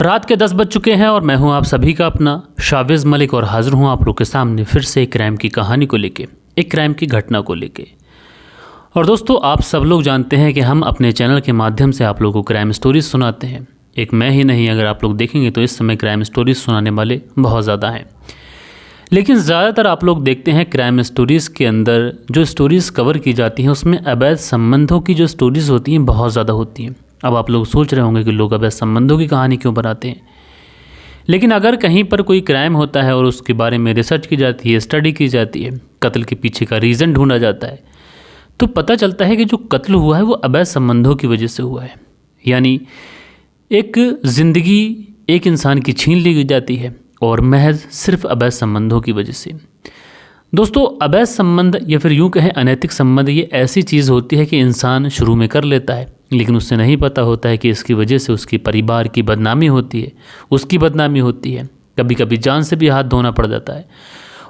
रात के 10 बज चुके हैं और मैं हूं आप सभी का अपना शाविज़ मलिक और हाजिर हूं आप लोग के सामने फिर से एक क्राइम की कहानी को लेके, एक क्राइम की घटना को लेके। और दोस्तों, आप सब लोग जानते हैं कि हम अपने चैनल के माध्यम से आप लोगों को क्राइम स्टोरीज सुनाते हैं। एक मैं ही नहीं, अगर आप लोग देखेंगे तो इस समय क्राइम स्टोरीज सुनाने वाले बहुत ज़्यादा हैं। लेकिन ज़्यादातर आप लोग देखते हैं क्राइम स्टोरीज़ के अंदर जो स्टोरीज़ कवर की जाती हैं उसमें अवैध संबंधों की जो स्टोरीज़ होती हैं बहुत ज़्यादा होती हैं। अब आप लोग सोच रहे होंगे कि लोग अवैध संबंधों की कहानी क्यों बनाते हैं, लेकिन अगर कहीं पर कोई क्राइम होता है और उसके बारे में रिसर्च की जाती है, स्टडी की जाती है, कत्ल के पीछे का रीज़न ढूंढा जाता है, तो पता चलता है कि जो कत्ल हुआ है वो अवैध संबंधों की वजह से हुआ है। यानी एक ज़िंदगी एक इंसान की छीन ली जाती है और महज सिर्फ अवैध संबंधों की वजह से। दोस्तों, अवैध संबंध या फिर यूँ कहें अनैतिक संबंध, ये ऐसी चीज़ होती है कि इंसान शुरू में कर लेता है, लेकिन उससे नहीं पता होता है कि इसकी वजह से उसके परिवार की बदनामी होती है, उसकी बदनामी होती है, कभी कभी जान से भी हाथ धोना पड़ जाता है।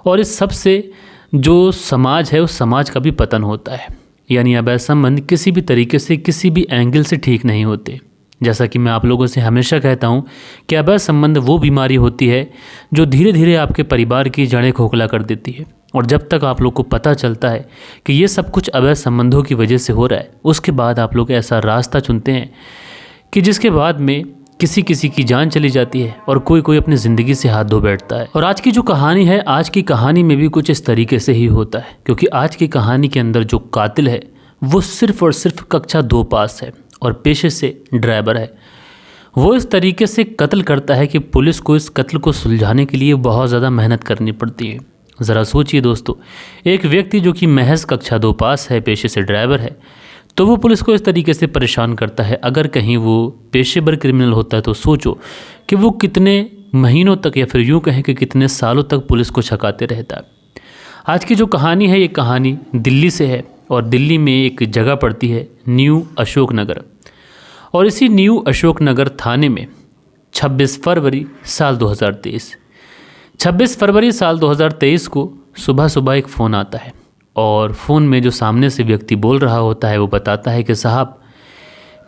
और इस सब से जो समाज है उस समाज का भी पतन होता है। यानी अवैध संबंध किसी भी तरीके से, किसी भी एंगल से ठीक नहीं होते। जैसा कि मैं आप लोगों से हमेशा कहता हूँ कि अवैध संबंध वो बीमारी होती है जो धीरे धीरे आपके परिवार की जड़ें खोखला कर देती है। और जब तक आप लोग को पता चलता है कि ये सब कुछ अवैध संबंधों की वजह से हो रहा है, उसके बाद आप लोग ऐसा रास्ता चुनते हैं कि जिसके बाद में किसी किसी की जान चली जाती है और कोई कोई अपनी ज़िंदगी से हाथ धो बैठता है। और आज की जो कहानी है, आज की कहानी में भी कुछ इस तरीके से ही होता है, क्योंकि आज की कहानी के अंदर जो कातिल है वो सिर्फ और सिर्फ कक्षा 2 पास है और पेशे से ड्राइवर है। वो इस तरीके से कत्ल करता है कि पुलिस को इस कत्ल को सुलझाने के लिए बहुत ज़्यादा मेहनत करनी पड़ती है। ज़रा सोचिए दोस्तों, एक व्यक्ति जो कि महज कक्षा 2 पास है, पेशे से ड्राइवर है, तो वो पुलिस को इस तरीके से परेशान करता है। अगर कहीं वो पेशेवर क्रिमिनल होता है तो सोचो कि वो कितने महीनों तक या फिर यूँ कहें कि कितने सालों तक पुलिस को छकाते रहता है। आज की जो कहानी है, ये कहानी दिल्ली से है और दिल्ली में एक जगह पड़ती है न्यू अशोक नगर। और इसी न्यू अशोक नगर थाने में 26 फरवरी साल 2023 को सुबह सुबह एक फ़ोन आता है और फ़ोन में जो सामने से व्यक्ति बोल रहा होता है वो बताता है कि साहब,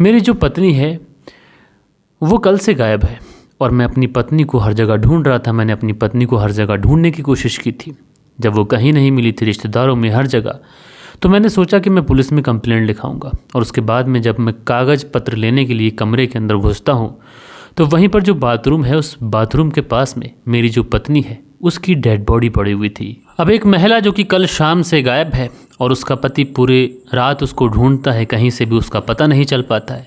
मेरी जो पत्नी है वो कल से गायब है और मैं अपनी पत्नी को हर जगह ढूंढ रहा था। मैंने अपनी पत्नी को हर जगह ढूंढने की कोशिश की थी। जब वो कहीं नहीं मिली थी, रिश्तेदारों में, हर जगह, तो मैंने सोचा कि मैं पुलिस में कंप्लेंट लिखाऊंगा। और उसके बाद में जब मैं कागज़ पत्र लेने के लिए कमरे के अंदर घुसता हूँ तो वहीं पर जो बाथरूम है, उस बाथरूम के पास में मेरी जो पत्नी है उसकी डेड बॉडी पड़ी हुई थी। अब एक महिला जो कि कल शाम से गायब है और उसका पति पूरे रात उसको ढूंढता है, कहीं से भी उसका पता नहीं चल पाता है,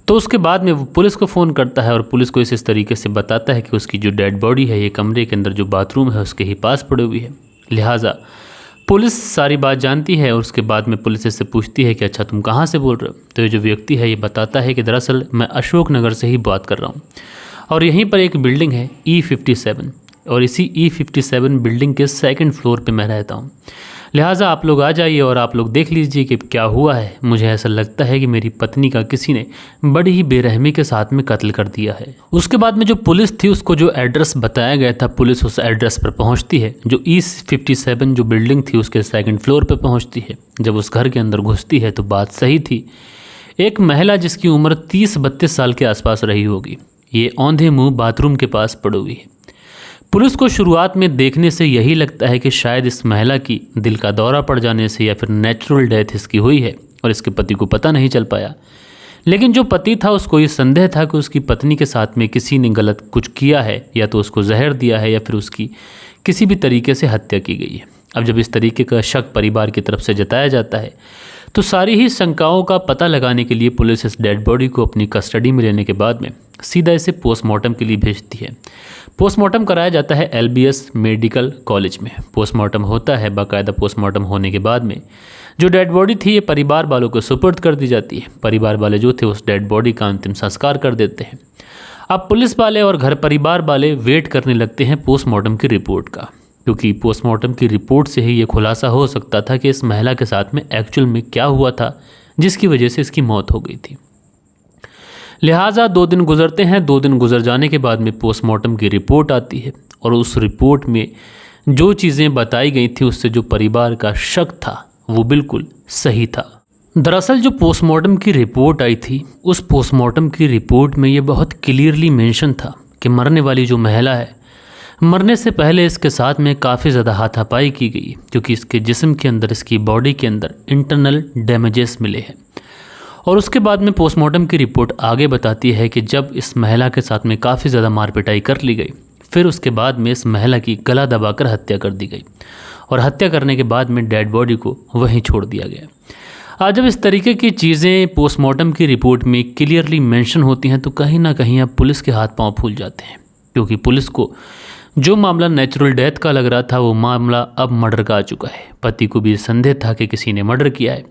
तो उसके बाद में वो पुलिस को फ़ोन करता है और पुलिस को इस तरीके से बताता है कि उसकी जो डेड बॉडी है ये कमरे के अंदर जो बाथरूम है उसके ही पास पड़ी हुई है। लिहाजा पुलिस सारी बात जानती है और उसके बाद में पुलिस इससे पूछती है कि अच्छा, तुम कहाँ से बोल रहे हो? तो ये जो व्यक्ति है ये बताता है कि दरअसल मैं अशोक नगर से ही बात कर रहा हूँ और यहीं पर एक बिल्डिंग है E57 और इसी E57 बिल्डिंग के 2nd फ्लोर पे मैं रहता हूँ। लिहाजा आप लोग आ जाइए और आप लोग देख लीजिए कि क्या हुआ है। मुझे ऐसा लगता है कि मेरी पत्नी का किसी ने बड़ी ही बेरहमी के साथ में कत्ल कर दिया है। उसके बाद में जो पुलिस थी उसको जो एड्रेस बताया गया था, पुलिस उस एड्रेस पर पहुंचती है। जो E57 जो बिल्डिंग थी उसके 2nd फ्लोर पर पहुंचती है। जब उस घर के अंदर घुसती है तो बात सही थी। एक महिला जिसकी उम्र 30-32 साल के आसपास रही होगी, ये औंधे मुँह बाथरूम के पास पड़ी हुई है। पुलिस को शुरुआत में देखने से यही लगता है कि शायद इस महिला की दिल का दौरा पड़ जाने से या फिर नेचुरल डेथ इसकी हुई है और इसके पति को पता नहीं चल पाया। लेकिन जो पति था उसको ये संदेह था कि उसकी पत्नी के साथ में किसी ने गलत कुछ किया है, या तो उसको जहर दिया है या फिर उसकी किसी भी तरीके से हत्या की गई है। अब जब इस तरीके का शक परिवार की तरफ से जताया जाता है तो सारी ही शंकाओं का पता लगाने के लिए पुलिस इस डेड बॉडी को अपनी कस्टडी में लेने के बाद में सीधा इसे पोस्टमार्टम के लिए भेजती है। पोस्टमार्टम कराया जाता है LBS मेडिकल कॉलेज में। पोस्टमार्टम होता है, बाकायदा पोस्टमार्टम होने के बाद में जो डेड बॉडी थी ये परिवार वालों को सुपुर्द कर दी जाती है। परिवार वाले जो थे उस डेड बॉडी का अंतिम संस्कार कर देते हैं। अब पुलिस वाले और घर परिवार वाले वेट करने लगते हैं पोस्टमार्टम की रिपोर्ट का, क्योंकि पोस्टमार्टम की रिपोर्ट से ही ये खुलासा हो सकता था कि इस महिला के साथ में एक्चुअल में क्या हुआ था जिसकी वजह से इसकी मौत हो गई थी। लिहाजा 2 दिन गुजरते हैं। 2 दिन गुजर जाने के बाद में पोस्टमार्टम की रिपोर्ट आती है और उस रिपोर्ट में जो चीज़ें बताई गई थी उससे जो परिवार का शक था वो बिल्कुल सही था। दरअसल जो पोस्टमार्टम की रिपोर्ट आई थी, उस पोस्टमार्टम की रिपोर्ट में ये बहुत क्लियरली मेंशन था कि मरने वाली जो महिला है, मरने से पहले इसके साथ में काफ़ी ज़्यादा हाथापाई की गई, क्योंकि इसके जिस्म के अंदर, इसकी बॉडी के अंदर इंटरनल डैमेजेस मिले हैं। और उसके बाद में पोस्टमार्टम की रिपोर्ट आगे बताती है कि जब इस महिला के साथ में काफ़ी ज़्यादा मारपिटाई कर ली गई, फिर उसके बाद में इस महिला की गला दबाकर हत्या कर दी गई और हत्या करने के बाद में डेड बॉडी को वहीं छोड़ दिया गया। आज जब इस तरीके की चीज़ें पोस्टमार्टम की रिपोर्ट में क्लियरली मेंशन होती हैं तो कहीं ना कहीं अब पुलिस के हाथ पांव फूल जाते हैं, क्योंकि पुलिस को जो मामला नेचुरल डेथ का लग रहा था वो मामला अब मर्डर का आ चुका है। पति को भी संदेह था कि किसी ने मर्डर किया है,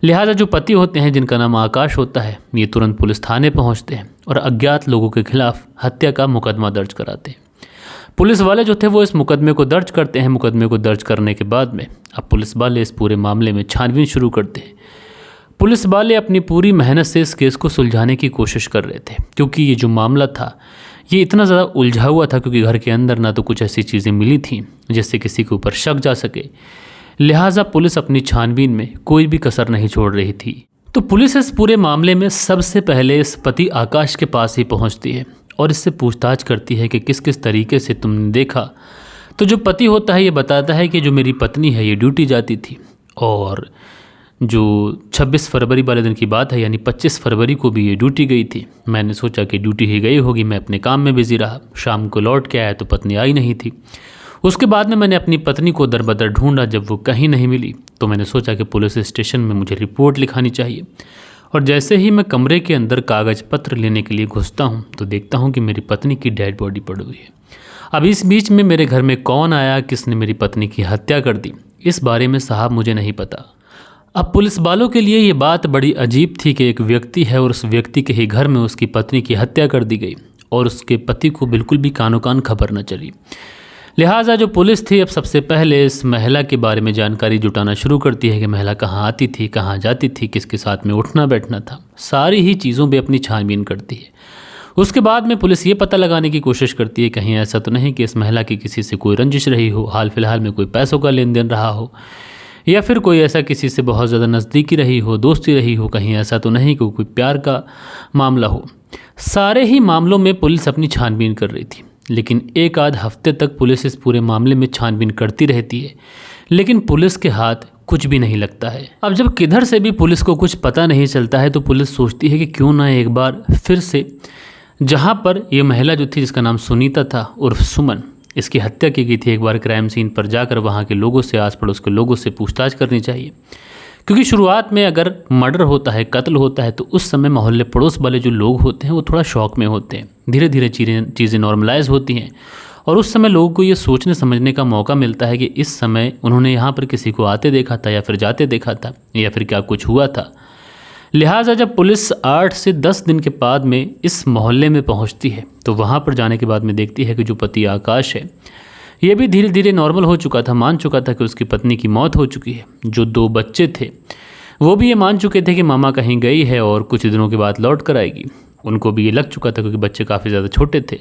लिहाजा जो पति होते हैं जिनका नाम आकाश होता है, ये तुरंत पुलिस थाने पहुंचते हैं और अज्ञात लोगों के खिलाफ हत्या का मुकदमा दर्ज कराते हैं। पुलिस वाले जो थे वो इस मुकदमे को दर्ज करते हैं। मुकदमे को दर्ज करने के बाद में अब पुलिस वाले इस पूरे मामले में छानबीन शुरू करते हैं। पुलिस वाले अपनी पूरी मेहनत से इस केस को सुलझाने की कोशिश कर रहे थे, क्योंकि ये जो मामला था ये इतना ज़्यादा उलझा हुआ था, क्योंकि घर के अंदर ना तो कुछ ऐसी चीज़ें मिली थीं जिससे किसी के ऊपर शक जा सके। लिहाजा पुलिस अपनी छानबीन में कोई भी कसर नहीं छोड़ रही थी। तो पुलिस इस पूरे मामले में सबसे पहले इस पति आकाश के पास ही पहुंचती है और इससे पूछताछ करती है कि किस किस तरीके से तुमने देखा। तो जो पति होता है ये बताता है कि जो मेरी पत्नी है ये ड्यूटी जाती थी, और जो 26 फरवरी वाले दिन की बात है, यानी 25 फरवरी को भी ये ड्यूटी गई थी। मैंने सोचा कि ड्यूटी ही गई होगी, मैं अपने काम में बिजी रहा। शाम को लौट के आया तो पत्नी आई नहीं थी। उसके बाद में मैंने अपनी पत्नी को दर बदर ढूंढा, जब वो कहीं नहीं मिली तो मैंने सोचा कि पुलिस स्टेशन में मुझे रिपोर्ट लिखानी चाहिए। और जैसे ही मैं कमरे के अंदर कागज़ पत्र लेने के लिए घुसता हूँ तो देखता हूँ कि मेरी पत्नी की डेड बॉडी पड़ी हुई है। अब इस बीच में मेरे घर में कौन आया, किसने मेरी पत्नी की हत्या कर दी, इस बारे में साहब मुझे नहीं पता। अब पुलिस वालों के लिए ये बात बड़ी अजीब थी कि एक व्यक्ति है और उस व्यक्ति के ही घर में उसकी पत्नी की हत्या कर दी गई और उसके पति को बिल्कुल भी कानो कान खबर न चली। लिहाजा जो पुलिस थी अब सबसे पहले इस महिला के बारे में जानकारी जुटाना शुरू करती है कि महिला कहाँ आती थी, कहाँ जाती थी, किसके साथ में उठना बैठना था, सारी ही चीज़ों पर अपनी छानबीन करती है। उसके बाद में पुलिस ये पता लगाने की कोशिश करती है कहीं ऐसा तो नहीं कि इस महिला की किसी से कोई रंजिश रही हो, हाल फिलहाल में कोई पैसों का लेन देन रहा हो, या फिर कोई ऐसा किसी से बहुत ज़्यादा नज़दीकी रही हो, दोस्ती रही हो, कहीं ऐसा तो नहीं कि कोई प्यार का मामला हो। सारे ही मामलों में पुलिस अपनी छानबीन कर रही थी, लेकिन एक आध हफ्ते तक पुलिस इस पूरे मामले में छानबीन करती रहती है, लेकिन पुलिस के हाथ कुछ भी नहीं लगता है। अब जब किधर से भी पुलिस को कुछ पता नहीं चलता है तो पुलिस सोचती है कि क्यों ना एक बार फिर से जहाँ पर ये महिला जो थी, जिसका नाम सुनीता था उर्फ सुमन, इसकी हत्या की गई थी, एक बार क्राइम सीन पर जाकर वहाँ के लोगों से, आस पड़ोस के लोगों से पूछताछ करनी चाहिए। क्योंकि शुरुआत में अगर मर्डर होता है, कत्ल होता है, तो उस समय मोहल्ले पड़ोस वाले जो लोग होते हैं वो थोड़ा शौक में होते हैं। धीरे धीरे चीज़ें नॉर्मलाइज होती हैं और उस समय लोगों को ये सोचने समझने का मौका मिलता है कि इस समय उन्होंने यहाँ पर किसी को आते देखा था या फिर जाते देखा था या फिर क्या कुछ हुआ था। लिहाजा जब पुलिस 8 से 10 दिन के बाद में इस मोहल्ले में पहुंचती है तो वहां पर जाने के बाद में देखती है कि जो पति आकाश है ये भी धीरे धीरे नॉर्मल हो चुका था, मान चुका था कि उसकी पत्नी की मौत हो चुकी है। जो 2 बच्चे थे वो भी ये मान चुके थे कि मामा कहीं गई है और कुछ दिनों के बाद लौट कर आएगी। उनको भी ये लग चुका था, क्योंकि बच्चे काफ़ी ज़्यादा छोटे थे।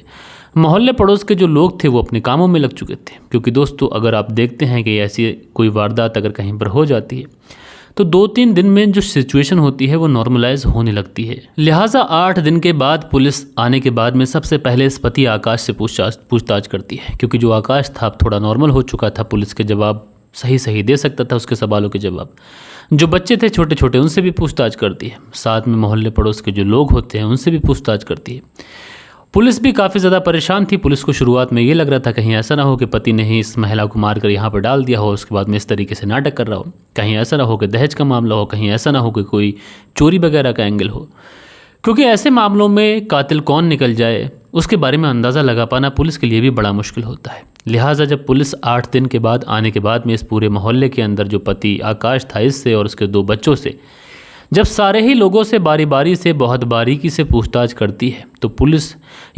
मोहल्ले पड़ोस के जो लोग थे वो अपने कामों में लग चुके थे, क्योंकि दोस्तों अगर आप देखते हैं कि ऐसी कोई वारदात अगर कहीं पर हो जाती है तो 2-3 दिन में जो सिचुएशन होती है वो नॉर्मलाइज होने लगती है। लिहाजा 8 दिन के बाद पुलिस आने के बाद में सबसे पहले इस पति आकाश से पूछताछ करती है, क्योंकि जो आकाश था अब थोड़ा नॉर्मल हो चुका था, पुलिस के जवाब सही दे सकता था, उसके सवालों के जवाब। जो बच्चे थे छोटे छोटे उनसे भी पूछताछ करती है, साथ में मोहल्ले पड़ोस के जो लोग होते हैं उनसे भी पूछताछ करती है। पुलिस भी काफ़ी ज़्यादा परेशान थी। पुलिस को शुरुआत में ये लग रहा था कहीं ऐसा ना हो कि पति ने ही इस महिला को मारकर यहाँ पर डाल दिया हो, उसके बाद में इस तरीके से नाटक कर रहा हो, कहीं ऐसा ना हो कि दहेज का मामला हो, कहीं ऐसा ना हो कि कोई चोरी वगैरह का एंगल हो, क्योंकि ऐसे मामलों में कातिल कौन निकल जाए उसके बारे में अंदाज़ा लगा पाना पुलिस के लिए भी बड़ा मुश्किल होता है। लिहाजा जब पुलिस 8 दिन के बाद आने के बाद में इस पूरे मोहल्ले के अंदर जो पति आकाश था इससे और उसके 2 बच्चों से जब सारे ही लोगों से बारी बारी से बहुत बारीकी से पूछताछ करती है तो पुलिस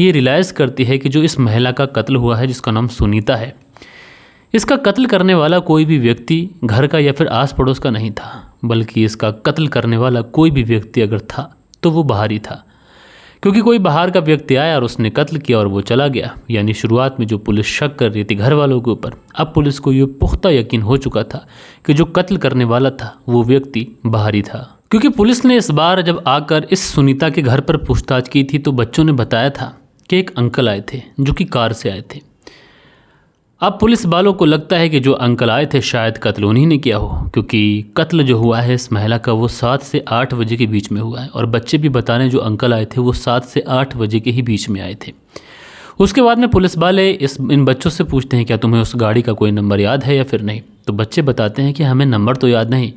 ये रियलाइज़ करती है कि जो इस महिला का कत्ल हुआ है, जिसका नाम सुनीता है, इसका कत्ल करने वाला कोई भी व्यक्ति घर का या फिर आस पड़ोस का नहीं था, बल्कि इसका कत्ल करने वाला कोई भी व्यक्ति अगर था तो वो बाहरी था। क्योंकि कोई बाहर का व्यक्ति आया और उसने कत्ल किया और वो चला गया। यानी शुरुआत में जो पुलिस शक कर रही थी घर वालों के ऊपर, अब पुलिस को ये पुख्ता यकीन हो चुका था कि जो कत्ल करने वाला था वो व्यक्ति बाहरी था। क्योंकि पुलिस ने इस बार जब आकर इस सुनीता के घर पर पूछताछ की थी तो बच्चों ने बताया था कि एक अंकल आए थे जो कि कार से आए थे। अब पुलिस वालों को लगता है कि जो अंकल आए थे शायद कत्ल उन्हीं ने किया हो, क्योंकि कत्ल जो हुआ है इस महिला का वो 7 से 8 बजे के बीच में हुआ है और बच्चे भी बता रहे हैं जो अंकल आए थे वो 7 से 8 बजे के ही बीच में आए थे। उसके बाद में पुलिस वाले इन बच्चों से पूछते हैं क्या तुम्हें उस गाड़ी का कोई नंबर याद है या फिर नहीं। तो बच्चे बताते हैं कि हमें नंबर तो याद नहीं,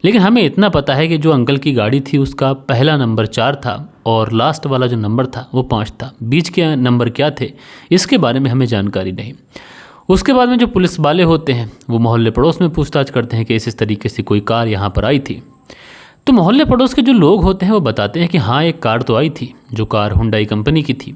लेकिन हमें इतना पता है कि जो अंकल की गाड़ी थी उसका पहला नंबर 4 था और लास्ट वाला जो नंबर था वो 5 था। बीच के नंबर क्या थे इसके बारे में हमें जानकारी नहीं। उसके बाद में जो पुलिस वाले होते हैं वो मोहल्ले पड़ोस में पूछताछ करते हैं कि इस तरीके से कोई कार यहाँ पर आई थी। तो मोहल्ले पड़ोस के जो लोग होते हैं वो बताते हैं कि हाँ एक कार तो आई थी, जो कार हुंडई कंपनी की थी,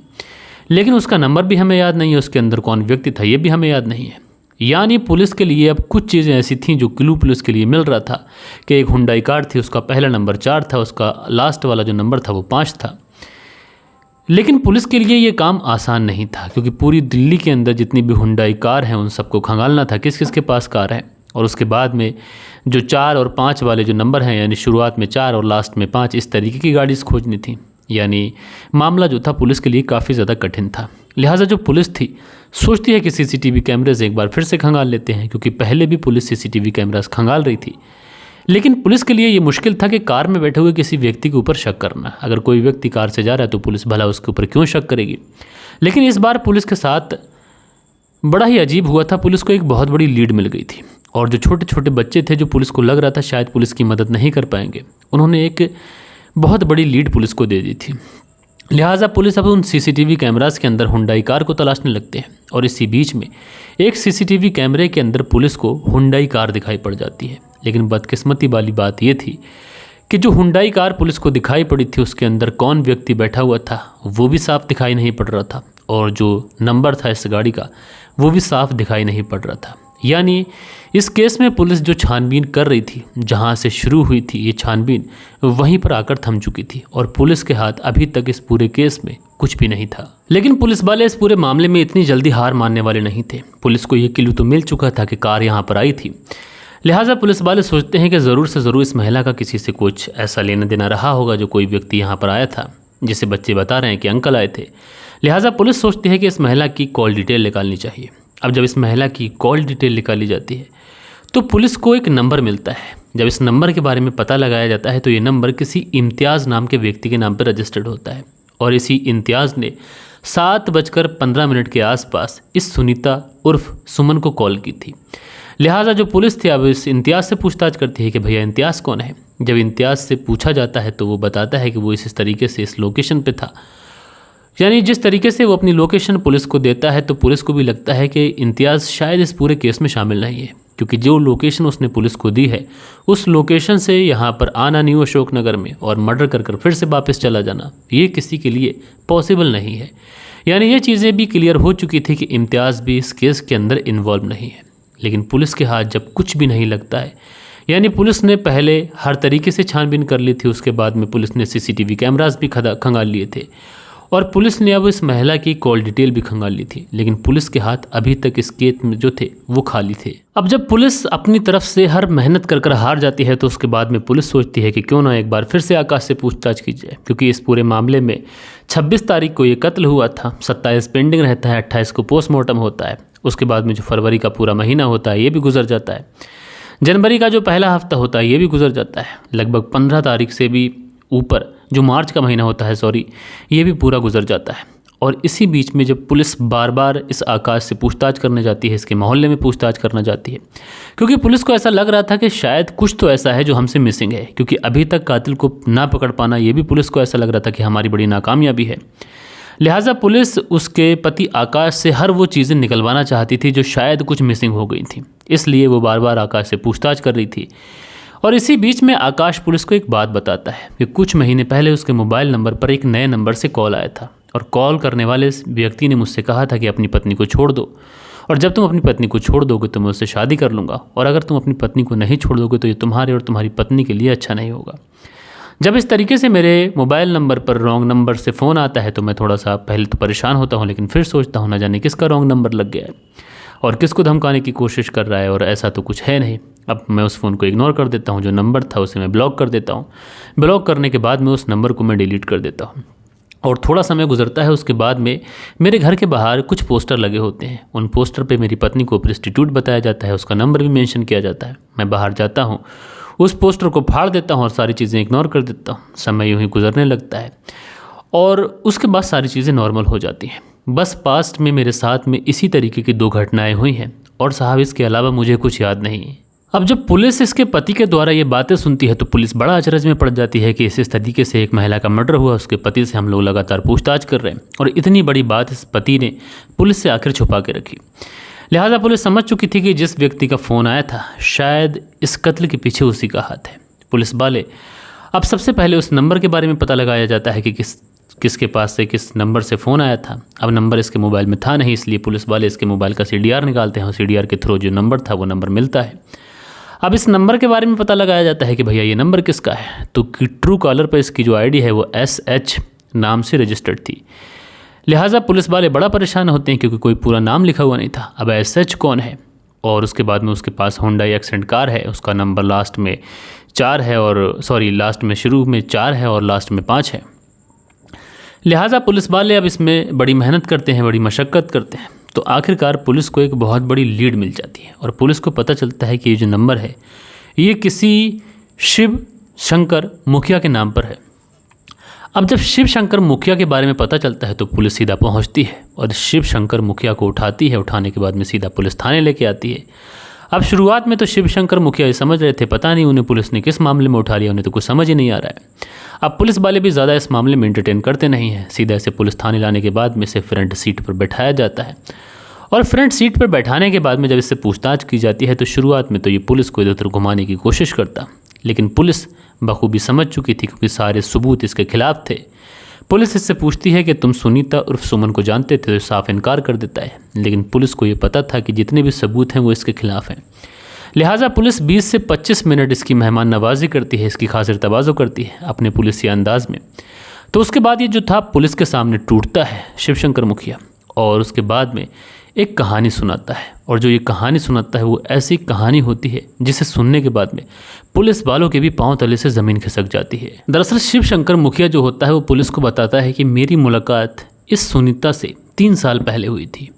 लेकिन उसका नंबर भी हमें याद नहीं है, उसके अंदर कौन व्यक्ति था ये भी हमें याद नहीं है। यानी पुलिस के लिए अब कुछ चीज़ें ऐसी थीं जो क्लू पुलिस के लिए मिल रहा था कि एक हुंडई कार थी, उसका पहला नंबर 4 था, उसका लास्ट वाला जो नंबर था वो 5 था। लेकिन पुलिस के लिए ये काम आसान नहीं था, क्योंकि पूरी दिल्ली के अंदर जितनी भी हुंडई कार हैं उन सबको खंगालना था किस किस के पास कार है, और उसके बाद में जो 4 और 5 वाले जो नंबर हैं, यानी शुरुआत में 4 और लास्ट में 5, इस तरीके की गाड़ी खोजनी थी। यानी मामला जो था पुलिस के लिए काफ़ी ज़्यादा कठिन था। लिहाजा जो पुलिस थी सोचती है कि सीसीटीवी कैमरे से एक बार फिर से खंगाल लेते हैं, क्योंकि पहले भी पुलिस सीसीटीवी कैमरास खंगाल रही थी। लेकिन पुलिस के लिए ये मुश्किल था कि कार में बैठे हुए किसी व्यक्ति के ऊपर शक करना। अगर कोई व्यक्ति कार से जा रहा है तो पुलिस भला उसके ऊपर क्यों शक करेगी। लेकिन इस बार पुलिस के साथ बड़ा ही अजीब हुआ था। पुलिस को एक बहुत बड़ी लीड मिल गई थी और जो छोटे छोटे बच्चे थे जो पुलिस को लग रहा था शायद पुलिस की मदद नहीं कर पाएंगे, उन्होंने एक बहुत बड़ी लीड पुलिस को दे दी थी। लिहाजा पुलिस अब उन सीसीटीवी कैमरास के अंदर हुंडई कार को तलाशने लगते हैं और इसी बीच में एक सीसीटीवी कैमरे के अंदर पुलिस को हुंडई कार दिखाई पड़ जाती है। लेकिन बदकिस्मती वाली बात यह थी कि जो हुंडई कार पुलिस को दिखाई पड़ी थी उसके अंदर कौन व्यक्ति बैठा हुआ था वो भी साफ दिखाई नहीं पड़ रहा था, और जो नंबर था इस गाड़ी का वो भी साफ दिखाई नहीं पड़ रहा था। यानी इस केस में पुलिस जो छानबीन कर रही थी, जहां से शुरू हुई थी ये छानबीन, वहीं पर आकर थम चुकी थी और पुलिस के हाथ अभी तक इस पूरे केस में कुछ भी नहीं था। लेकिन पुलिस वाले इस पूरे मामले में इतनी जल्दी हार मानने वाले नहीं थे। पुलिस को ये क्लू तो मिल चुका था कि कार यहाँ पर आई थी। लिहाजा पुलिस वाले सोचते हैं कि ज़रूर से ज़रूर इस महिला का किसी से कुछ ऐसा लेना देना रहा होगा, जो कोई व्यक्ति यहाँ पर आया था जिसे बच्चे बता रहे हैं कि अंकल आए थे। लिहाजा पुलिस सोचती है कि इस महिला की कॉल डिटेल निकालनी चाहिए। अब जब इस महिला की कॉल डिटेल निकाली जाती है तो पुलिस को एक नंबर मिलता है। जब इस नंबर के बारे में पता लगाया जाता है तो ये नंबर किसी इम्तियाज़ नाम के व्यक्ति के नाम पर रजिस्टर्ड होता है और इसी इम्तियाज़ ने 7:15 के आसपास इस सुनीता उर्फ सुमन को कॉल की थी। लिहाजा जो पुलिस थी अब इस इम्तियाज़ से पूछताछ करती है कि भैया इम्तियाज़ कौन है। जब इम्तियाज़ से पूछा जाता है तो वो बताता है कि वो इस तरीके से इस लोकेशन पे था। यानी जिस तरीके से वो अपनी लोकेशन पुलिस को देता है तो पुलिस को भी लगता है कि इम्तियाज़ शायद इस पूरे केस में शामिल नहीं है, क्योंकि जो लोकेशन उसने पुलिस को दी है उस लोकेशन से यहाँ पर आना न्यू अशोकनगर में और मर्डर कर फिर से वापस चला जाना ये किसी के लिए पॉसिबल नहीं है। यानी ये चीज़ें भी क्लियर हो चुकी थी कि इम्तियाज़ भी इस केस के अंदर इन्वॉल्व नहीं है। लेकिन पुलिस के हाथ जब कुछ भी नहीं लगता है, यानी पुलिस ने पहले हर तरीके से छानबीन कर ली थी, उसके बाद में पुलिस ने सीसीटीवी कैमरास भी खंगाल लिए थे और पुलिस ने अब इस महिला की कॉल डिटेल भी खंगाल ली थी, लेकिन पुलिस के हाथ अभी तक इस केस में जो थे वो खाली थे। अब जब पुलिस अपनी तरफ से हर मेहनत कर हार जाती है तो उसके बाद में पुलिस सोचती है कि क्यों ना एक बार फिर से आकाश से पूछताछ की जाए, क्योंकि इस पूरे मामले में 26 तारीख को ये कत्ल हुआ था, 27 पेंडिंग रहता है, 28 को पोस्टमार्टम होता है, उसके बाद में जो फरवरी का पूरा महीना होता है ये भी गुजर जाता है, जनवरी का जो पहला हफ्ता होता है ये भी गुजर जाता है, लगभग 15 तारीख से भी ऊपर जो मार्च का महीना होता है ये भी पूरा गुजर जाता है। और इसी बीच में जब पुलिस बार बार इस आकाश से पूछताछ करने जाती है, इसके मोहल्ले में पूछताछ करना जाती है, क्योंकि पुलिस को ऐसा लग रहा था कि शायद कुछ तो ऐसा है जो हमसे मिसिंग है, क्योंकि अभी तक कातिल को ना पकड़ पाना ये भी पुलिस को ऐसा लग रहा था कि हमारी बड़ी नाकामयाबी है। लिहाजा पुलिस उसके पति आकाश से हर वो चीज़ें निकलवाना चाहती थी जो शायद कुछ मिसिंग हो गई थी, इसलिए वो बार बार आकाश से पूछताछ कर रही थी। और इसी बीच में आकाश पुलिस को एक बात बताता है कि कुछ महीने पहले उसके मोबाइल नंबर पर एक नए नंबर से कॉल आया था और कॉल करने वाले व्यक्ति ने मुझसे कहा था कि अपनी पत्नी को छोड़ दो, और जब तुम अपनी पत्नी को छोड़ दोगे तो मैं उससे शादी कर लूँगा, और अगर तुम अपनी पत्नी को नहीं छोड़ दोगे तो ये तुम्हारे और तुम्हारी पत्नी के लिए अच्छा नहीं होगा। जब इस तरीके से मेरे मोबाइल नंबर पर रॉन्ग नंबर से फ़ोन आता है तो मैं थोड़ा सा पहले तो परेशान होता हूँ, लेकिन फिर सोचता हूँ ना जाने किसका रॉन्ग नंबर लग गया है और किसको धमकाने की कोशिश कर रहा है, और ऐसा तो कुछ है नहीं। अब मैं उस फ़ोन को इग्नोर कर देता हूँ, जो नंबर था उसे मैं ब्लॉक कर देता हूँ। ब्लॉक करने के बाद में उस नंबर को मैं डिलीट कर देता हूँ। और थोड़ा समय गुजरता है, उसके बाद में मेरे घर के बाहर कुछ पोस्टर लगे होते हैं। उन पोस्टर पे मेरी पत्नी को प्रोस्टिट्यूट बताया जाता है, उसका नंबर भी मेंशन किया जाता है। मैं बाहर जाता हूँ, उस पोस्टर को फाड़ देता हूँ और सारी चीज़ें इग्नोर कर देता हूँ। समय यूँ ही गुजरने लगता है और उसके बाद सारी चीज़ें नॉर्मल हो जाती हैं। बस पास्ट में मेरे साथ में इसी तरीके की 2 घटनाएं हुई हैं और साहब इसके अलावा मुझे कुछ याद नहीं है। अब जब पुलिस इसके पति के द्वारा ये बातें सुनती है तो पुलिस बड़ा अचरज में पड़ जाती है कि इस तरीके से एक महिला का मर्डर हुआ, उसके पति से हम लोग लगातार पूछताछ कर रहे हैं और इतनी बड़ी बात इस पति ने पुलिस से आखिर छुपा के रखी। लिहाजा पुलिस समझ चुकी थी कि जिस व्यक्ति का फ़ोन आया था शायद इस कत्ल के पीछे उसी का हाथ है। पुलिस वाले अब सबसे पहले उस नंबर के बारे में पता लगाया जाता है कि किसके पास से किस नंबर से फ़ोन आया था। अब नंबर इसके मोबाइल में था नहीं, इसलिए पुलिस वाले इसके मोबाइल का CDR निकालते हैं और CDR के थ्रू जो नंबर था वो नंबर मिलता है। अब इस नंबर के बारे में पता लगाया जाता है कि भैया ये नंबर किसका है, तो ट्रू कॉलर पर इसकी जो आईडी है वो SH नाम से रजिस्टर्ड थी। लिहाजा पुलिस वाले बड़ा परेशान होते हैं क्योंकि कोई पूरा नाम लिखा हुआ नहीं था। अब SH कौन है, और उसके बाद में उसके पास होंडा एक्सेंट कार है, उसका नंबर लास्ट में 4 है और लास्ट में शुरू में 4 है और लास्ट में 5 है। लिहाजा पुलिस वाले अब इसमें बड़ी मेहनत करते हैं, बड़ी मशक्क़त करते हैं, तो आखिरकार पुलिस को एक बहुत बड़ी लीड मिल जाती है और पुलिस को पता चलता है कि ये जो नंबर है ये किसी शिव शंकर मुखिया के नाम पर है। अब जब शिव शंकर मुखिया के बारे में पता चलता है तो पुलिस सीधा पहुंचती है और शिव शंकर मुखिया को उठाती है। उठाने के बाद में सीधा पुलिस थाने लेके आती है। अब शुरुआत में तो शिव शंकर मुखिया ये समझ रहे थे, पता नहीं उन्हें पुलिस ने किस मामले में उठा लिया, उन्हें तो कुछ समझ ही नहीं आ रहा है। अब पुलिस वाले भी ज़्यादा इस मामले में एंटरटेन करते नहीं हैं। सीधा इसे पुलिस थाने लाने के बाद में इसे फ्रंट सीट पर बैठाया जाता है और फ्रंट सीट पर बैठाने के बाद में जब इससे पूछताछ की जाती है तो शुरुआत में तो ये पुलिस को इधर उधर घुमाने की कोशिश करता, लेकिन पुलिस बखूबी समझ चुकी थी क्योंकि सारे सबूत इसके खिलाफ थे। पुलिस इससे पूछती है कि तुम सुनीता उर्फ सुमन को जानते थे, तो साफ इनकार कर देता है, लेकिन पुलिस को ये पता था कि जितने भी सबूत हैं वो इसके खिलाफ हैं। लिहाजा पुलिस 20 से 25 मिनट इसकी मेहमान नवाजी करती है, इसकी खातिर तवाज़ो करती है अपने पुलिसिया अंदाज में। तो उसके बाद ये जो था पुलिस के सामने टूटता है शिवशंकर मुखिया और उसके बाद में एक कहानी सुनाता है, और जो ये कहानी सुनाता है वो ऐसी कहानी होती है जिसे सुनने के बाद में पुलिस वालों के भी पांव तले से ज़मीन खिसक जाती है। दरअसल शिवशंकर मुखिया जो होता है वो पुलिस को बताता है कि मेरी मुलाकात इस सुनीता से 3 साल पहले हुई थी।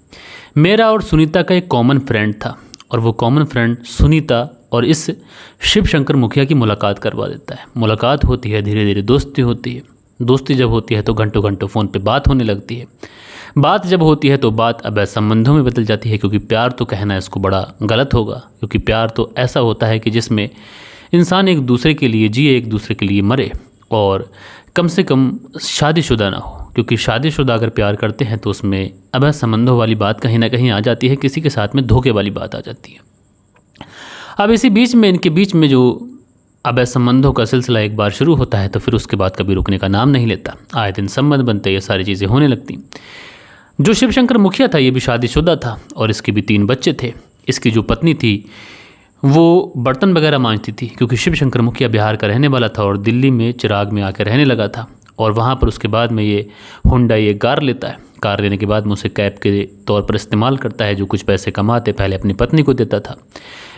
मेरा और सुनीता का एक कॉमन फ्रेंड था और वो कॉमन फ्रेंड सुनीता और इस शिवशंकर मुखिया की मुलाकात करवा देता है। मुलाकात होती है, धीरे धीरे दोस्ती होती है। दोस्ती जब होती है तो घंटों घंटों फ़ोन पे बात होने लगती है। बात जब होती है तो बात अब संबंधों में बदल जाती है, क्योंकि प्यार तो कहना इसको बड़ा गलत होगा, क्योंकि प्यार तो ऐसा होता है कि जिसमें इंसान एक दूसरे के लिए जिए, एक दूसरे के लिए मरे, और कम से कम शादीशुदा ना हो, क्योंकि शादीशुदा अगर प्यार करते हैं तो उसमें अब संबंधों वाली बात कहीं ना कहीं आ जाती है, किसी के साथ में धोखे वाली बात आ जाती है। अब इसी बीच में इनके बीच में जो अब संबंधों का सिलसिला एक बार शुरू होता है तो फिर उसके बाद कभी रुकने का नाम नहीं लेता। आए दिन संबंध बनते, ये सारी चीज़ें होने लगती। जो शिवशंकर मुखिया था ये भी शादीशुदा था और इसके भी 3 बच्चे थे। इसकी जो पत्नी थी वो बर्तन वगैरह मांजती थी, क्योंकि शिवशंकर मुखिया बिहार का रहने वाला था और दिल्ली में चिराग में आकर रहने लगा था। और वहाँ पर उसके बाद में ये होंडा ये कार लेता है। कार लेने के बाद में उसे कैब के तौर पर इस्तेमाल करता है। जो कुछ पैसे कमाते पहले अपनी पत्नी को देता था,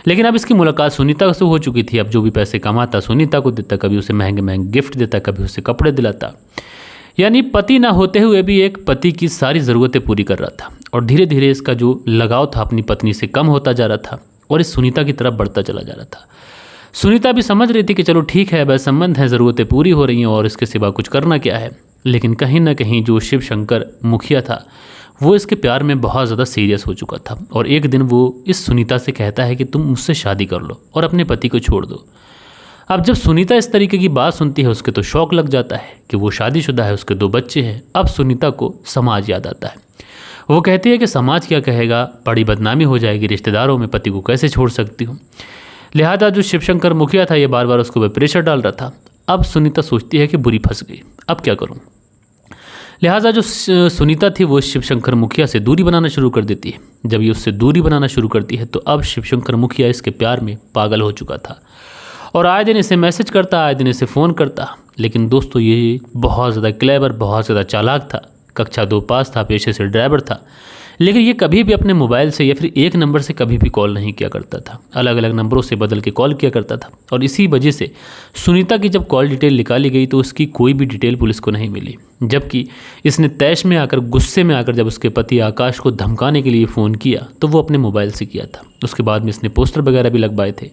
लेकिन अब इसकी मुलाकात सुनीता से हो चुकी थी। अब जो भी पैसे कमाता सुनीता को देता, कभी उसे महंगे महंगे गिफ्ट देता, कभी उसे कपड़े दिलाता। यानी पति ना होते हुए भी एक पति की सारी ज़रूरतें पूरी कर रहा था। और धीरे धीरे इसका जो लगाव था अपनी पत्नी से कम होता जा रहा था और इस सुनीता की तरफ बढ़ता चला जा रहा था। सुनीता भी समझ रही थी कि चलो ठीक है, वह संबंध है, ज़रूरतें पूरी हो रही हैं और इसके सिवा कुछ करना क्या है। लेकिन कहीं ना कहीं जो शिवशंकर मुखिया था वो इसके प्यार में बहुत ज़्यादा सीरियस हो चुका था। और एक दिन वो इस सुनीता से कहता है कि तुम मुझसे शादी कर लो और अपने पति को छोड़ दो। अब जब सुनीता इस तरीके की बात सुनती है उसके तो शौक लग जाता है कि वो शादीशुदा है, उसके 2 बच्चे हैं। अब सुनीता को समाज याद आता है। वो कहती है कि समाज क्या कहेगा, बड़ी बदनामी हो जाएगी रिश्तेदारों में, पति को कैसे छोड़ सकती हूँ। लिहाजा जो शिवशंकर मुखिया था ये बार बार उसको प्रेशर डाल रहा था। अब सुनीता सोचती है कि बुरी फंस गई, अब क्या करूँ। लिहाजा जो सुनीता थी वो शिवशंकर मुखिया से दूरी बनाना शुरू कर देती है। जब ये उससे दूरी बनाना शुरू करती है तो अब शिवशंकर मुखिया इसके प्यार में पागल हो चुका था और आए दिन इसे मैसेज करता, आए दिन इसे फ़ोन करता। लेकिन दोस्तों ये बहुत ज़्यादा क्लेवर, बहुत ज़्यादा चालाक था कक्षा 2 पास था, पेशे से ड्राइवर था, लेकिन ये कभी भी अपने मोबाइल से या फिर एक नंबर से कभी भी कॉल नहीं किया करता था। अलग अलग नंबरों से बदल के कॉल किया करता था। और इसी वजह से सुनीता की जब कॉल डिटेल निकाली गई तो उसकी कोई भी डिटेल पुलिस को नहीं मिली, जबकि इसने तैश में आकर, गुस्से में आकर जब उसके पति आकाश को धमकाने के लिए फ़ोन किया तो वो अपने मोबाइल से किया था। उसके बाद में इसने पोस्टर वगैरह भी लगवाए थे।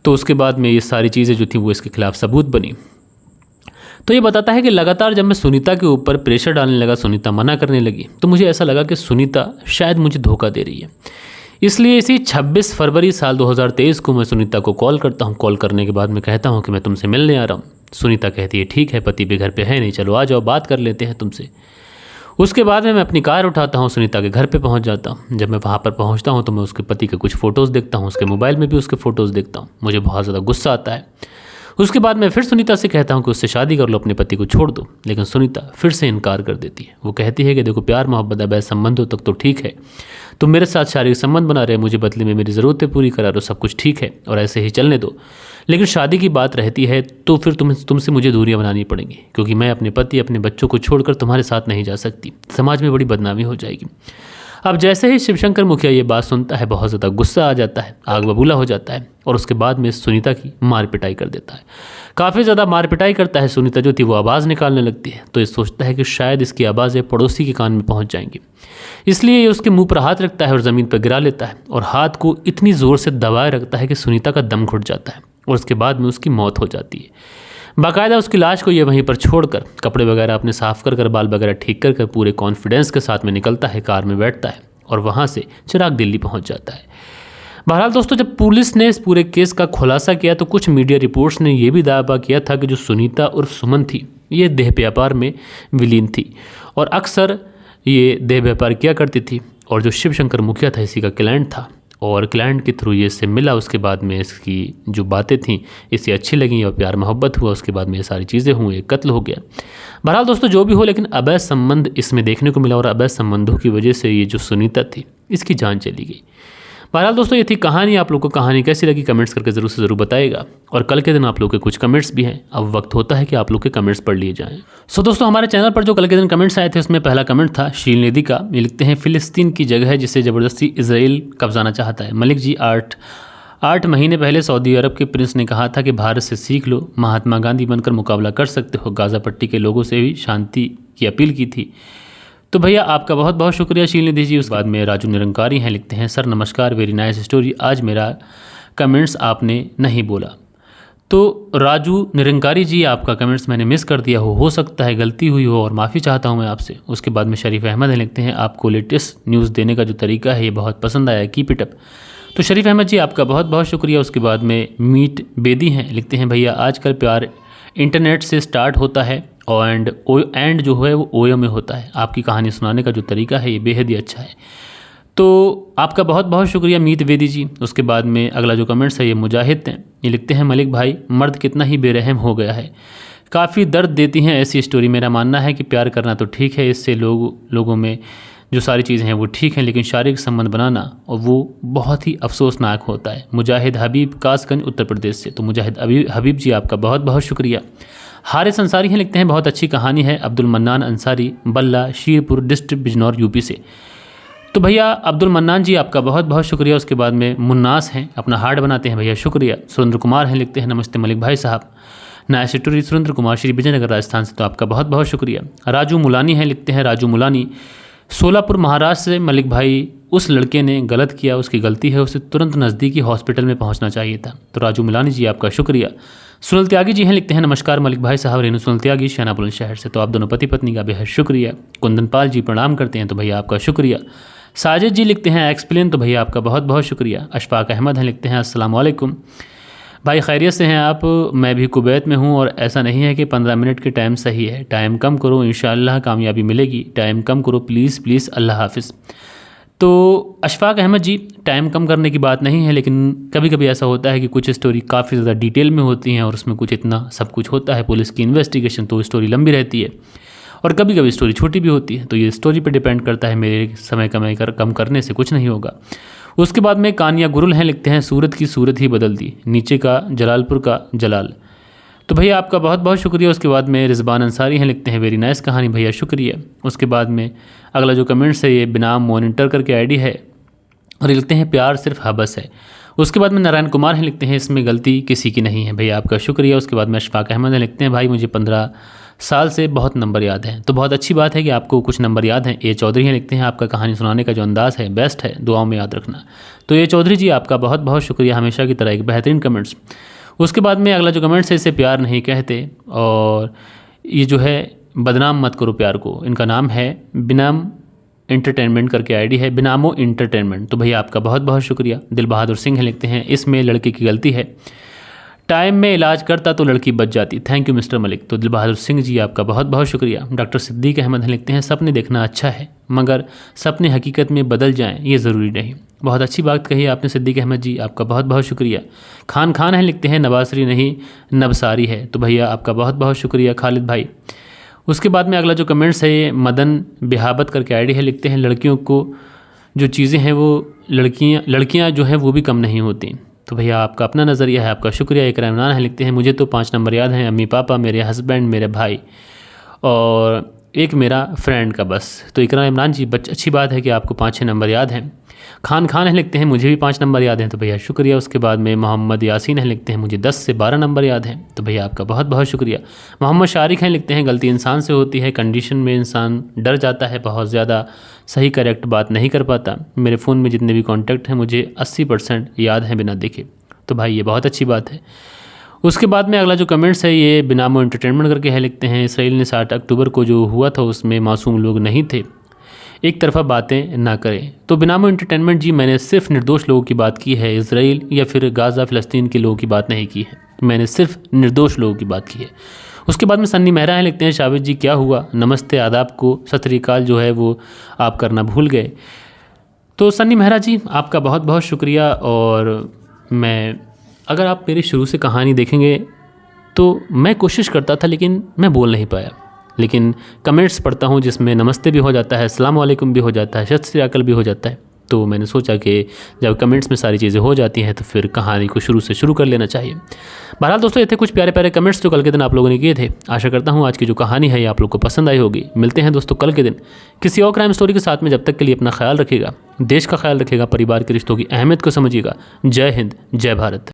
तो उसके बाद में ये सारी चीज़ें जो थी वो इसके खिलाफ सबूत बनी। तो ये बताता है कि लगातार जब मैं सुनीता के ऊपर प्रेशर डालने लगा, सुनीता मना करने लगी, तो मुझे ऐसा लगा कि सुनीता शायद मुझे धोखा दे रही है। इसलिए इसी 26 फरवरी साल 2023 को मैं सुनीता को कॉल करता हूँ। कॉल करने के बाद मैं कहता हूँ कि मैं तुमसे मिलने आ रहा हूँ। सुनीता कहती है ठीक है, पति भी घर पे है नहीं, चलो आ जाओ, बात कर लेते हैं तुमसे। उसके बाद में मैं अपनी कार उठाता हूँ, सुनीता के घर पे पहुँच जाता हूँ। जब मैं वहाँ पर पहुँचता हूँ तो मैं उसके पति के कुछ फ़ोटोज़ देखता हूँ, उसके मोबाइल में भी उसके फ़ोटोज़ देखता हूँ। मुझे बहुत ज़्यादा गुस्सा आता है। उसके बाद मैं फिर सुनीता से कहता हूँ कि उससे शादी कर लो, अपने पति को छोड़ दो, लेकिन सुनीता फिर से इनकार कर देती है। वो कहती है कि देखो, प्यार मोहब्बत अवैध संबंधों तक तो ठीक है, तुम मेरे साथ शारीरिक संबंध बना रहे, मुझे बदले में मेरी ज़रूरतें पूरी करा रहे हो, सब कुछ ठीक है और ऐसे ही चलने दो, लेकिन शादी की बात रहती है तो फिर तुमसे मुझे दूरियां बनानी पड़ेंगी, क्योंकि मैं अपने पति, अपने बच्चों को छोड़कर तुम्हारे साथ नहीं जा सकती, समाज में बड़ी बदनामी हो जाएगी। अब जैसे ही शिवशंकर मुखिया ये बात सुनता है, बहुत ज़्यादा गुस्सा आ जाता है, आग बबूला हो जाता है और उसके बाद में सुनीता की मार पिटाई कर देता है। काफ़ी ज़्यादा मार पिटाई करता है। सुनीता जो थी वो आवाज़ निकालने लगती है, तो ये सोचता है कि शायद इसकी आवाज़ें पड़ोसी के कान में पहुंच जाएंगी, इसलिए ये उसके मुंह पर हाथ रखता है और ज़मीन पर गिरा लेता है और हाथ को इतनी ज़ोर से दबाए रखता है कि सुनीता का दम घुट जाता है और उसके बाद में उसकी मौत हो जाती है। बाकायदा उसकी लाश को ये वहीं पर छोड़कर, कपड़े वगैरह अपने साफ कर बाल वगैरह ठीक कर पूरे कॉन्फिडेंस के साथ में निकलता है, कार में बैठता है और वहाँ से चिराग दिल्ली पहुँच जाता है। बहरहाल दोस्तों, जब पुलिस ने इस पूरे केस का खुलासा किया तो कुछ मीडिया रिपोर्ट्स ने यह भी दावा किया था कि जो सुनीता उर्फ सुमन थी, ये देह व्यापार में विलीन थी और अक्सर ये देह व्यापार किया करती थी और जो शिवशंकर मुखिया था इसी का क्लाइंट था और क्लाइंट के थ्रू ये इससे मिला। उसके बाद में इसकी जो बातें थीं इसे अच्छी लगी और प्यार मोहब्बत हुआ। उसके बाद में ये सारी चीज़ें हुई, एक कत्ल हो गया। बहरहाल दोस्तों, जो भी हो, लेकिन अवैध संबंध इसमें देखने को मिला और अवैध संबंधों की वजह से ये जो सुनीता थी इसकी जान चली गई। बहरहाल दोस्तों, ये थी कहानी। आप लोग को कहानी कैसी लगी कमेंट्स करके ज़रूर से ज़रूर बताइएगा। और कल के दिन आप लोग के कुछ कमेंट्स भी हैं, अब वक्त होता है कि आप लोग के कमेंट्स पढ़ लिए जाएं। सो दोस्तों, हमारे चैनल पर जो कल के दिन कमेंट्स आए थे उसमें पहला कमेंट था शील निधि का। ये लिखते हैं, फ़िलिस्तीन की जगह है जिसे ज़बरदस्ती इजराइल कब्जाना चाहता है। मलिक जी, 8 महीने पहले सऊदी अरब के प्रिंस ने कहा था कि भारत से सीख लो, महात्मा गांधी बनकर मुकाबला कर सकते हो। गाज़ा पट्टी के लोगों से भी शांति की अपील की थी। तो भैया आपका बहुत बहुत शुक्रिया शील निधि जी। उसके बाद में राजू निरंकारी हैं, लिखते हैं, सर नमस्कार, वेरी नाइस स्टोरी, आज मेरा कमेंट्स आपने नहीं बोला। तो राजू निरंकारी जी, आपका कमेंट्स मैंने मिस कर दिया हो सकता है गलती हुई हो और माफ़ी चाहता हूं मैं आपसे। उसके बाद में शरीफ अहमद हैं, लिखते हैं, आपको लेटेस्ट न्यूज़ देने का जो तरीका है ये बहुत पसंद आया, कीप इट अप। तो शरीफ अहमद जी आपका बहुत बहुत शुक्रिया। उसके बाद में मीट बेदी हैं, लिखते हैं, भैया आजकल प्यार इंटरनेट से स्टार्ट होता है और एंड जो है वो ओयो में होता है। आपकी कहानी सुनाने का जो तरीका है ये बेहद ही अच्छा है। तो आपका बहुत बहुत शुक्रिया मीत वेदी जी। उसके बाद में अगला जो कमेंट्स है ये मुजाहिद हैं, ये लिखते हैं, मलिक भाई मर्द कितना ही बेरहम हो गया है, काफ़ी दर्द देती हैं ऐसी स्टोरी। मेरा मानना है कि प्यार करना तो ठीक है, इससे लोगों में जो सारी चीज़ें हैं वो ठीक हैं, लेकिन शारीरिक संबंध बनाना और वो बहुत ही अफसोसनाक होता है। मुजाहिद हबीब, कासगंज, उत्तर प्रदेश से। तो मुजाहिद हबीब जी आपका बहुत बहुत शुक्रिया। हारिस अंसारी हैं, लिखते हैं, बहुत अच्छी कहानी है। अब्दुल मन्नान अंसारी, बल्ला, शीरपुर डिस्ट्रिक्ट, बिजनौर, यूपी से। तो भैया अब्दुल मन्नान जी आपका बहुत बहुत शुक्रिया। उसके बाद में मुन्नास हैं, अपना हार्ड बनाते हैं भैया, शुक्रिया। सुरेंद्र कुमार हैं, लिखते हैं, नमस्ते मलिक भाई साहब, नाइस स्टोरी। सुरेंद्र कुमार, श्री विजयनगर, राजस्थान से। तो आपका बहुत बहुत शुक्रिया। राजू मुलानी हैं, लिखते हैं, राजू मुलानी, सोलापुर, महाराष्ट्र से। मलिक भाई उस लड़के ने गलत किया, उसकी गलती है, उसे तुरंत नज़दीकी हॉस्पिटल में पहुंचना चाहिए था। तो राजू मुलानी जी आपका शुक्रिया। सुनील त्यागी जी हैं, लिखते हैं, नमस्कार मलिक भाई साहब, रेणु सुनील त्यागी, शहना बुलंदशहर से। तो आप दोनों पति पत्नी का बेहद शुक्रिया। कुंदन पाल जी प्रणाम करते हैं, तो भैया आपका शुक्रिया। साजिद जी लिखते हैं, एक्सप्लेन, तो भैया आपका बहुत बहुत शुक्रिया। अशफाक अहमद हैं, लिखते हैं, अस्सलाम वालेकुम भाई, खैरियत से हैं आप? मैं भी कुवैत में हूं और ऐसा नहीं है कि 15 मिनट के टाइम सही है, टाइम कम करो, इंशाअल्लाह कामयाबी मिलेगी, टाइम कम करो प्लीज़ प्लीज़, अल्लाह हाफिज़। तो अशफाक अहमद जी, टाइम कम करने की बात नहीं है, लेकिन कभी कभी ऐसा होता है कि कुछ स्टोरी काफ़ी ज़्यादा डिटेल में होती हैं और उसमें कुछ इतना सब कुछ होता है, पुलिस की इन्वेस्टिगेशन, तो स्टोरी लंबी रहती है और कभी कभी स्टोरी छोटी भी होती है। तो ये स्टोरी पे डिपेंड करता है, मेरे समय कम करने से कुछ नहीं होगा। उसके बाद में कानिया गुरुल हैं, लिखते हैं, सूरत की सूरत ही बदल दी, नीचे का जलालपुर का जलाल। तो भैया आपका बहुत बहुत शुक्रिया। उसके बाद में रिजवान अंसारी हैं, लिखते हैं वेरी नाइस कहानी भैया, शुक्रिया। उसके बाद में अगला जो कमेंट्स है ये बिनाम मॉनिटर करके आईडी है और ये लिखते हैं प्यार सिर्फ हबस है। उसके बाद में नारायण कुमार हैं, लिखते हैं इसमें गलती किसी की नहीं है भैया, आपका शुक्रिया। उसके बाद में अशफाक अहमद हैं, लिखते हैं भाई मुझे 15 साल से बहुत नंबर याद हैं। तो बहुत अच्छी बात है कि आपको कुछ नंबर याद हैं। ए चौधरी हैं, लिखते हैं आपका कहानी सुनाने का जो अंदाज़ है बेस्ट है, दुआओं में याद रखना। तो ए चौधरी जी आपका बहुत बहुत शुक्रिया, हमेशा की तरह एक बेहतरीन कमेंट्स। उसके बाद में अगला जो कमेंट्स है इसे प्यार नहीं कहते और ये जो है बदनाम मत करो प्यार को, इनका नाम है बिनाम एंटरटेनमेंट करके आईडी है, बिनामो एंटरटेनमेंट। तो भैया आपका बहुत बहुत शुक्रिया। दिल बहादुर सिंह है, लिखते हैं इसमें लड़के की गलती है, टाइम में इलाज करता तो लड़की बच जाती। Thank you mister Malik. तो दिल बहादुर सिंह जी आपका बहुत बहुत शुक्रिया। डॉक्टर सिद्दीक अहमद हैं, लिखते हैं सपने देखना अच्छा है मगर सपने हकीकत में बदल जाएं ये ज़रूरी नहीं। बहुत अच्छी बात कही आपने सिद्दीक अहमद जी, आपका बहुत बहुत शुक्रिया। खान खान है, लिखते हैं नवासरी नहीं नबसारी है। तो भैया आपका बहुत बहुत शुक्रिया खालिद भाई। उसके बाद में अगला जो कमेंट्स है ये मदन बिहाबत करके आईडी है, लिखते हैं लड़कियों को जो चीज़ें हैं वो लड़कियां जो हैं वो भी कम नहीं होती। तो भैया आपका अपना नज़रिया है, आपका शुक्रिया। एक इमरान है, लिखते हैं मुझे तो 5 नंबर याद हैं, अम्मी पापा, मेरे हस्बैंड, मेरे भाई और एक मेरा फ्रेंड का बस। तो इमरान जी अच्छी बात है कि आपको 5-6 नंबर याद हैं। खान खान है, लिखते हैं मुझे भी 5 नंबर याद हैं। तो भैया शुक्रिया। उसके बाद में मोहम्मद यासीन है, लिखते हैं मुझे 10 से 12 नंबर याद हैं। तो भैया आपका बहुत बहुत शुक्रिया। मोहम्मद शारिक हैं, लिखते हैं गलती इंसान से होती है, कंडीशन में इंसान डर जाता है, बहुत ज़्यादा सही करेक्ट बात नहीं कर पाता। मेरे फ़ोन में जितने भी कॉन्टैक्ट हैं मुझे 80% याद हैं बिना देखे। तो भाई ये बहुत अच्छी बात है। उसके बाद में अगला जो कमेंट्स है ये बिनामो एंटरटेनमेंट करके है, लिखते हैं इसराइल ने 7 अक्टूबर को जो हुआ था उसमें मासूम लोग नहीं थे, एक तरफा बातें ना करें। तो बिनामो एंटरटेनमेंट जी मैंने सिर्फ निर्दोष लोगों की बात की है, इसराइल या फिर गाज़ा फ़लस्तीन के लोगों की बात नहीं की है, मैंने सिर्फ निर्दोष लोगों की बात की है। उसके बाद में सन्नी मेहरा है, लिखते हैं शाबिद जी क्या हुआ, नमस्ते आदाब को सत श्री अकाल जो है वो आप करना भूल गए। तो सन्नी मेहरा जी आपका बहुत बहुत शुक्रिया। और मैं अगर आप मेरी शुरू से कहानी देखेंगे तो मैं कोशिश करता था लेकिन मैं बोल नहीं पाया, लेकिन कमेंट्स पढ़ता हूँ जिसमें नमस्ते भी हो जाता है, अस्सलाम वालेकुम भी हो जाता है, सत श्री अकाल भी हो जाता है। तो मैंने सोचा कि जब कमेंट्स में सारी चीज़ें हो जाती हैं तो फिर कहानी को शुरू से शुरू कर लेना चाहिए। बहरहाल दोस्तों ये थे कुछ प्यारे प्यारे कमेंट्स जो कल के दिन आप लोगों ने किए थे। आशा करता हूँ आज की जो कहानी है ये आप लोग को पसंद आई होगी। मिलते हैं दोस्तों कल के दिन किसी और क्राइम स्टोरी के साथ में। जब तक के लिए अपना ख्याल रखिएगा, देश का ख्याल रखिएगा, परिवार के रिश्तों की अहमियत को समझिएगा। जय हिंद, जय भारत।